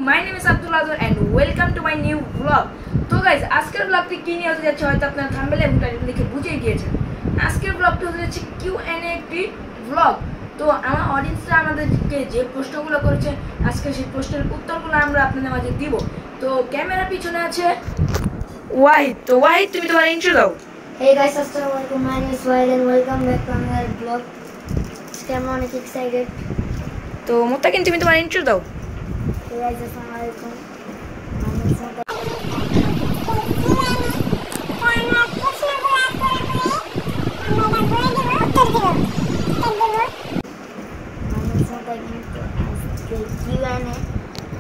my name is Abdul Azhar and welcome to my new vlog. তো guys আজকের ব্লগটি কি নিয়ে হতে যাচ্ছে হয়তো আপনারা থাম্বনেল এবং টাইটেল দেখে বুঝেই গিয়েছেন। আজকের ব্লগটি হতে যাচ্ছে Q&A একটি ব্লগ। তো আমার অডিয়েন্সরা আমাদেরকে যে প্রশ্নগুলো করেছে আজকে সেই প্রশ্নের উত্তরগুলো আমরা আপনাদের মাঝে দিব। তো ক্যামেরার পিছনে আছে ওয়াহিদ। তো ওয়াহিদ তুমি তোমার ইন্ট্রো দাও। Hey guys, assalamualaikum. My name is Wahid and welcome back to another vlog. I'm অনেক excited. তো মুত্তাকিন তুমি তোমার ইন্ট্রো দাও। Hey guys, assalamualaikum. My name is Muttaqin.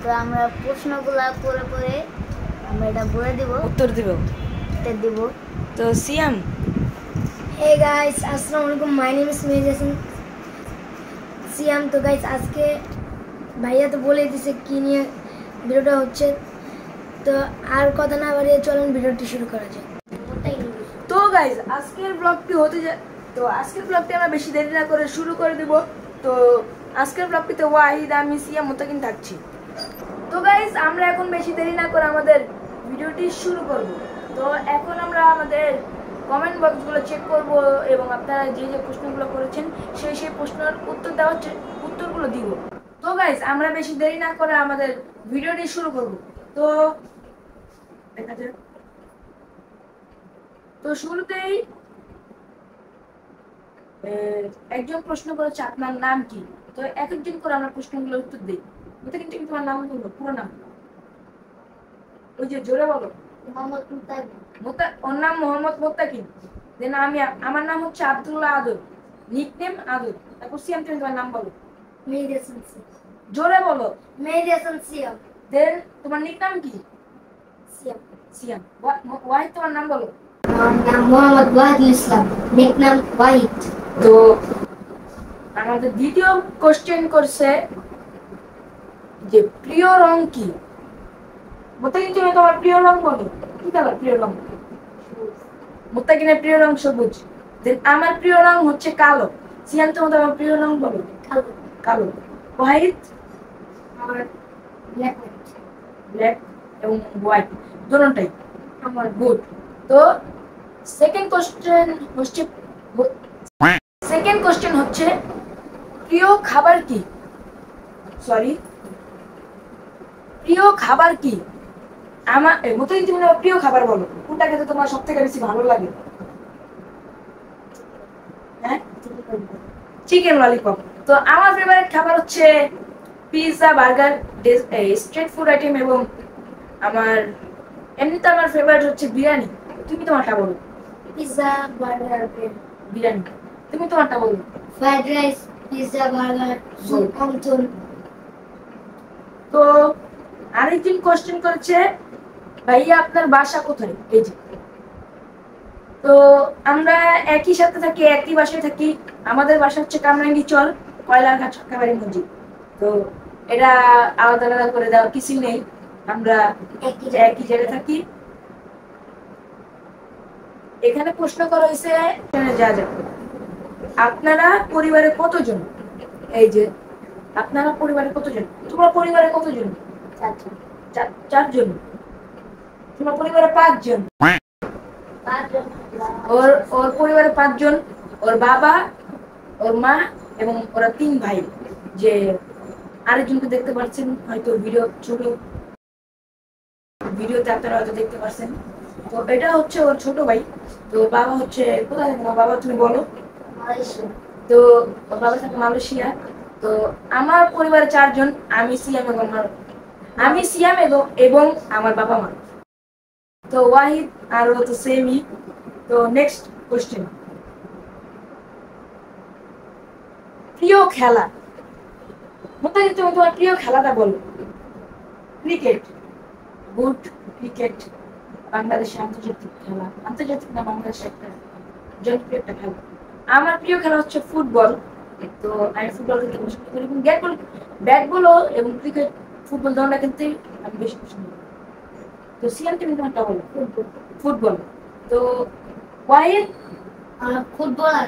তো আমরা প্রশ্নগুলো পরে আমরা এটা বলে দেব, উত্তর দিব। তো সিয়াম। Hey guys, assalamualaikum. My name is Mehdi সিয়াম। তো গাইস আজকে ভাইয়া তো বলে দিয়েছে কি নিয়ে ভিডিওটা হচ্ছে, তো আর কথা না বাড়িয়ে চলুন ভিডিওটি শুরু করা যাক। তো গাইস আজকের ব্লগটি আমরা বেশি দেরি না করে শুরু করে দেব। তো আজকের ব্লগটিতে ওয়াহিদ, আমি, সিয়াম, মুত্তাকিন থাকছি। তো গাইস আমরা এখন বেশি দেরি না করে আমাদের ভিডিওটি শুরু করব। তো এখন আমরা আমাদের কমেন্ট বক্সগুলো চেক করব এবং আপনারা যে যে প্রশ্নগুলো করেছেন সেই প্রশ্নের উত্তরগুলো দিব। তো গাইস আমরা বেশি দেরি না করে আমাদের ভিডিওটি শুরু করব। তো দেখা যাক। তো শুরুতেই একজন প্রশ্ন করেছে আপনার নাম কি। তো এক একজন করে আমরা প্রশ্নগুলোর উত্তর দিই। ওটা কিন্তু তোমার নাম বলো, পুরো নাম। ওই যে জোরে বলো। মোহাম্মদ মুত্তাকিন। ওর নাম মোহাম্মদ মুত্তাকিন। দেন আমার নাম হচ্ছে আব্দুল্লাহ আদর, নিকনেম আদর। তারপর সিয়াম তুমি তোমার নাম বলো। মেহেদি হাসান সিয়াম। জোরে বলো। মেহেদি হাসান সিয়াম। দেন তোমার নিকনেম কি? সিয়াম। ওয়াহিদ তোমার নাম বলো। আমার নাম মোহাম্মদ ওয়াহিদুল ইসলাম, নিকনেম ওয়াহিদ। তো আমাদের দ্বিতীয় কোশ্চেন করছে যে প্রিয় রং কি। মুত্তাকিন তুমি তোমার প্রিয় রং বলো। কি কালার প্রিয় রং? মুত্তাকিনের প্রিয় রং সবুজ। দেন আমার প্রিয় রং হচ্ছে কালো। সিয়াম তোমার প্রিয় রং বলো। কালো। হোয়াইট। আমার ব্ল্যাক এবং হোয়াইট দুটোটাই আমার গুড। তো সেকেন্ড কোশ্চেন হচ্ছে প্রিয় খাবার কি। আমার মুত্তাকিন তুমি প্রিয় খাবার বলো। কোনটা খেতে তোমার সবথেকে বেশি ভালো লাগে? হ্যাঁ, চিকেন ললিপপ। তো আমার ফেভারিট খাবার হচ্ছে pizza, burger, street food item এবং এমনিতে আমার ফেভারিট হচ্ছে বিরিয়ানি। তুমি তোমারটা বলো। Pizza, burger, biryani. তুমি তোমারটা বলো। Fried rice, pizza, burger, soup, আমচুর। তো আরেকজন কোশ্চেন করেছে ভাইয়া আপনার বাসা কোথায়। এই যে তো আমরা একই সাথে থাকি, একই বাসায় থাকি। আমাদের বাসা হচ্ছে কামরাঙ্গীচর, কয়লাঘাট, সরকারবাড়ি মসজিদ। তো এটা আলাদা আলাদা করে দেওয়ার কিছু নেই, আমরা একই জায়গায় থাকি। এখানে প্রশ্ন করা হয়েছে যা আপনারা পরিবারে কতজন। এই যে আপনারা পরিবারে কতজন। তোমার পরিবারে কতজন? চারজন। তোমার পরিবারে পাঁচজন। ওর পরিবারে পাঁচজন। ওর বাবা, ওর মা এবং ওরা তিন ভাই। যে আরেকজনকে দেখতে পাচ্ছেন হয়তো ভিডিওতে আপনারা হয়তো দেখতে পাচ্ছেন। তো এটা হচ্ছে ওর ছোট ভাই। তো বাবা হচ্ছে কোথায় থাকে? বাবা তুমি বলো। তো ওর বাবা থাকে মালয়েশিয়া। তো আমার পরিবারে চারজন, আমি সিয়াম এবং আমার বাবা মা। তো ওয়াহিদ আর ও তো সেমই। তো নেক্সট কোশ্চেন, প্রিয় খেলা। মুত্তাকিন তুমি তোমার প্রিয় খেলাটা বলো। ক্রিকেট। গুড। ক্রিকেট বাংলাদেশের আন্তর্জাতিক খেলা। আন্তর্জাতিক না, বাংলাদেশের একটা জনপ্রিয় একটা খেলা। আমার প্রিয় খেলা হচ্ছে ফুটবল। তো আমি ফুটবল খেলতে পছন্দ করি এবং ব্যাট বল এবং ক্রিকেট, ফুটবল দলটা খেলতে আমি বেশি পছন্দ করি। তো সিয়াম তুমি তোমারটা বলো। ফুটবল। তো ওয়াহিদ ফুটবল আর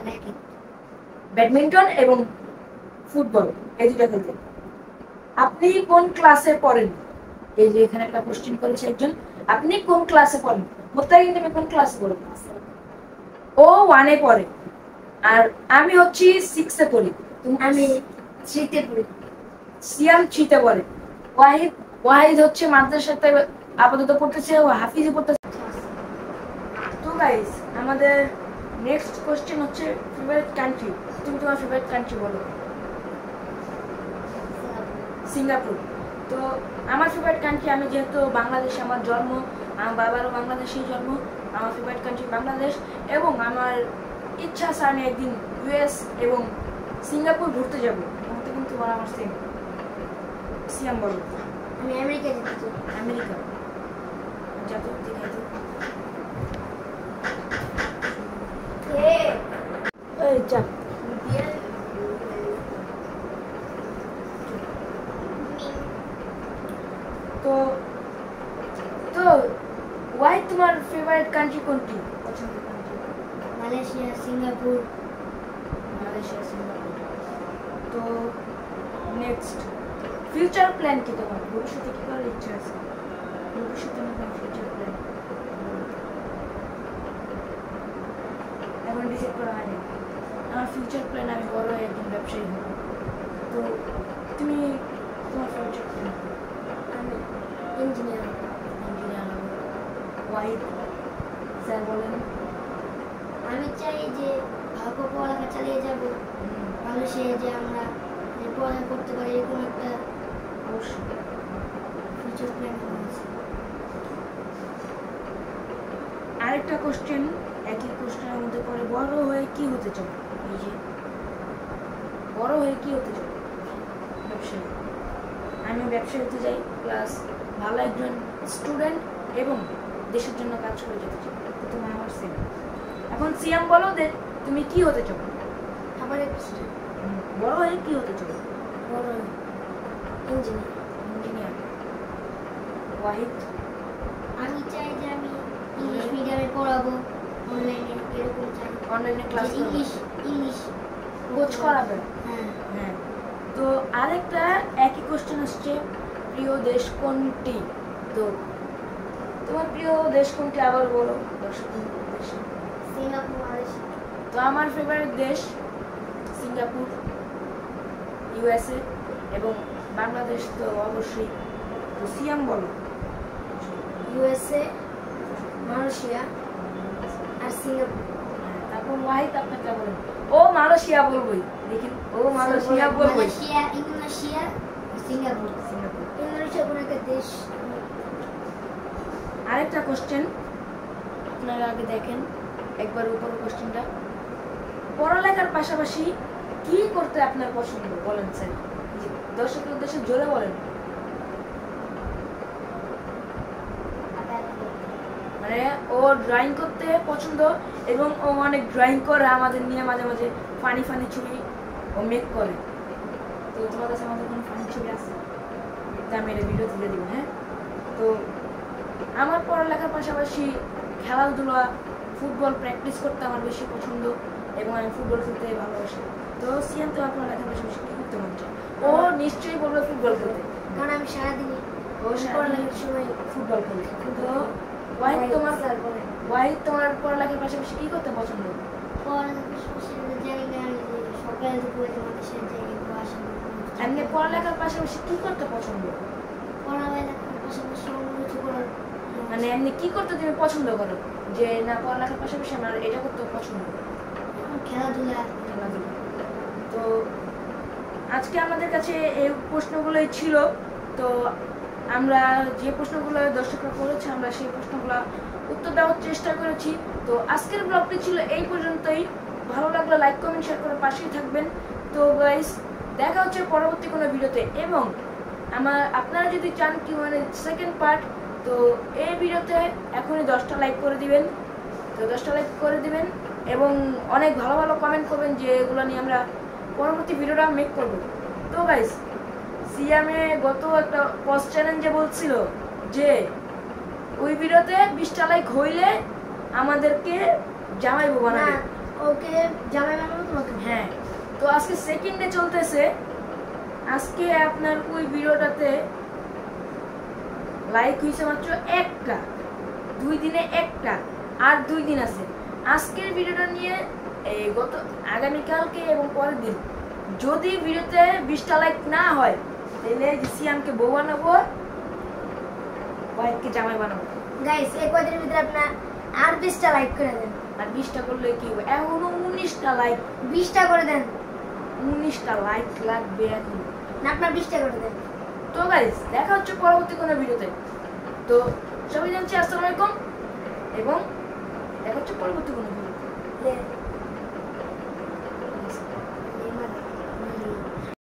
ব্যাডমিন্টন এবং ফুটবল এই দুটো খেলতে। আপনি কোন ক্লাসে পড়েন? এই যে এখানে একটা কোশ্চেন করেছে একজন, আপনি কোন ক্লাসে পড়েন? মোত্তাকিন তুমি কোন ক্লাসে পড়ো? ও 1 এ পড়ে, আর আমি হচ্ছি 6 এ পড়ি। আমি 3 তে পড়ি। সিয়াম 3 তে পড়ে। ওয়াহিদ হচ্ছে মাদ্রাসাতে আপাতত পড়তেছে, ও হাফিজে পড়তেছে। তো গাইস আমাদের নেক্সট কোশ্চেন হচ্ছে ফেভারিট কান্ট্রি। তুমি তোমার ফেভারিট কান্ট্রি বলো। সিঙ্গাপুর। তো আমার ফেভারিট কান্ট্রি, আমি যেহেতু বাংলাদেশে আমার জন্ম, আমার বাবারও বাংলাদেশেই জন্ম, আমার ফেভারিট কান্ট্রি বাংলাদেশ, এবং আমার ইচ্ছা আছে আমি একদিন ইউএস এবং সিঙ্গাপুর ঘুরতে যাবো। ঘুরতে কিন্তু আমার সেম। সিয়াম বলো। আমি আমেরিকা যেতে চাই। আমেরিকা যাবো, দেখাই তো। এই যা। তো তো ওয়াই তোমার ফেভারিট কান্ট্রি কোনটি? পছন্দের country? Malaysia, Singapore. Malaysia, Singapore. তো নেক্সট ফিউচার প্ল্যান কি তোমার? ভবিষ্যতে কি করার ইচ্ছা আছে? ভবিষ্যতে তোমার ফিউচার প্ল্যান এখন ডিসাইড করা হয়নি। আমার ফিউচার প্ল্যান আমি বড় হয়ে একজন ব্যবসায়ী হব। তো তুমি তোমার ফিউচার প্ল্যান? আমি ইঞ্জিনিয়ার। ইঞ্জিনিয়ার। ওয়াহিদ স্যার বলেন। আমি চাই যে ভালো পড়ালেখা চালিয়ে যাব, মালয়েশিয়ায় যে আমরা যে পড়ালেখা করতে পারি এরকম একটা অবশ্যই ফিউচার প্ল্যান আছে। আরেকটা কোশ্চেন, একই কোশ্চেনের মধ্যে পড়ে, বড় হয়ে কি হতে চাও? এই যে বড় হয়ে কি হতে চাও? ব্যবসায়ী। আমি ব্যবসায়ী হতে চাই, প্লাস ভালো একজন স্টুডেন্ট এবং দেশের জন্য কাজ করে যেতে চাই। তো তুমি আমার সেম। এখন সিয়াম বলো যে তুমি কি হতে চাও? আবার বড় হয়ে কি হতে চাও? বড় ইঞ্জিনিয়ার। ইঞ্জিনিয়ার। ওয়াহিদ? আমি চাই যে আমি ইংলিশ মিডিয়ামে পড়াবো, অনলাইনে এরকম চাই। অনলাইনে ক্লাস ইংলিশ কোচ করাবে। হ্যাঁ। হ্যাঁ। তো আরেকটা একই কোশ্চেন আসছে, প্রিয় দেশ কোনটি? তো তোমার প্রিয় দেশ কোনটি আবার বলো দর্শকদের উদ্দেশ্যে। Singapore, Malaysia. তো আমার ফেভারিট দেশ সিঙ্গাপুর, ইউএসএ এবং বাংলাদেশ তো অবশ্যই। তো সিয়াম বলো। ইউএসএ, মালয়েশিয়া আর সিঙ্গাপুর। তারপর ওয়াহিদ আপনাকে বলেন। ও মালয়েশিয়া বলবোই, দেখেন ও মালয়েশিয়া বলবোই। Malaysia, Indonesia, Singapore. Singapore. Indonesia কোন একটা দেশ। আরেকটা কোশ্চেন আপনারা আগে দেখেন একবার উপর কোশ্চেনটা, পড়ালেখার পাশাপাশি কি করতে আপনার পছন্দ বলেন স্যার? দর্শকের উদ্দেশ্যে জোরে বলেন। মানে ও ড্রয়িং করতে পছন্দ এবং ও অনেক ড্রয়িং করে আমাদের নিয়ে, মাঝে মাঝে ফানি ফানি ছবি ও মেক করে। তো তোমার কাছে আমাদের কোনো ফানি ছবি আছে? তা আমি এটা ভিডিও তুলে দিব। হ্যাঁ। তো আমার পড়ালেখার পাশাপাশি খেলাধুলা, ফুটবল প্র্যাকটিস করতে আমার বেশি পছন্দ এবং আমি ফুটবল খেলতে ভালোবাসি। তো সিয়াম তোমার পড়ালেখার পাশাপাশি কি করতে মন চায়? ও নিশ্চয়ই বলবে ফুটবল খেলতে, কারণ আমি সারাদিনই ও পড়ালেখার সময় ফুটবল খেলতে। তো ওয়াহিদ তোমার পড়ালেখার পাশাপাশি কি করতে পছন্দ? এমনি পড়ালেখার পাশাপাশি কি করতে পছন্দ? মানে এমনি কি করতে তুমি পছন্দ করো যে না পড়ালেখার পাশাপাশি আমার এটা করতে পছন্দ? খেলাধুলা। তো আজকে আমাদের কাছে এই প্রশ্নগুলোই ছিল। তো আমরা যে প্রশ্নগুলো দর্শকরা করেছে আমরা সেই প্রশ্নগুলো উত্তর দেওয়ার চেষ্টা করেছি। তো আজকের ব্লগটি ছিল এই পর্যন্তই। ভালো লাগলে লাইক কমেন্ট শেয়ার করে পাশেই থাকবেন। তো গাইস দেখা হচ্ছে পরবর্তী কোনো ভিডিওতে, এবং আপনারা যদি চান কি মানে সেকেন্ড পার্ট, তো এই ভিডিওতে এখনই 10টা লাইক করে দিবেন। তো 10টা লাইক করে দিবেন এবং অনেক ভালো ভালো কমেন্ট করবেন যে এগুলো নিয়ে আমরা পরবর্তী ভিডিওটা মেক করব। তো গাইস সিয়ামে গত একটা পোস্ট চ্যালেঞ্জে বলছিল যে ওই ভিডিওতে 20টা লাইক হইলে আমাদেরকে জামাই বউ বানাবে। ওকে জামাই বানাবো তোমাকে। হ্যাঁ। তো আজকে সেকেন্ডে চলতেছে। আজকে আপনার ওই ভিডিওটাতে লাইক হয়েছে মাত্র একটা, 2 দিনে একটা, আর 2 দিন আছে। আজকের ভিডিওটা নিয়ে গত আগামীকালকে এবং পরের দিন যদি ভিডিওতে 20টা লাইক না হয় তাহলে সিয়ামকে বউ বানাবো, ওয়াইফকে জামাই বানাবো। গাইস এই কয়দিনের ভিতরে আপনার আর 20টা লাইক করে দেন। আর 20টা করলে কি হবে? এখনো 19টা লাইক, 20টা করে দেন। 19টা লাইক লাগবে এখন। না আপনার 20টা করে দেন। তো গাইস দেখা হচ্ছে পরবর্তী কোনো ভিডিওতে। তো সবাই জানছি আসসালামু আলাইকুম এবং দেখা হচ্ছে পরবর্তী কোনো ভিডিওতে।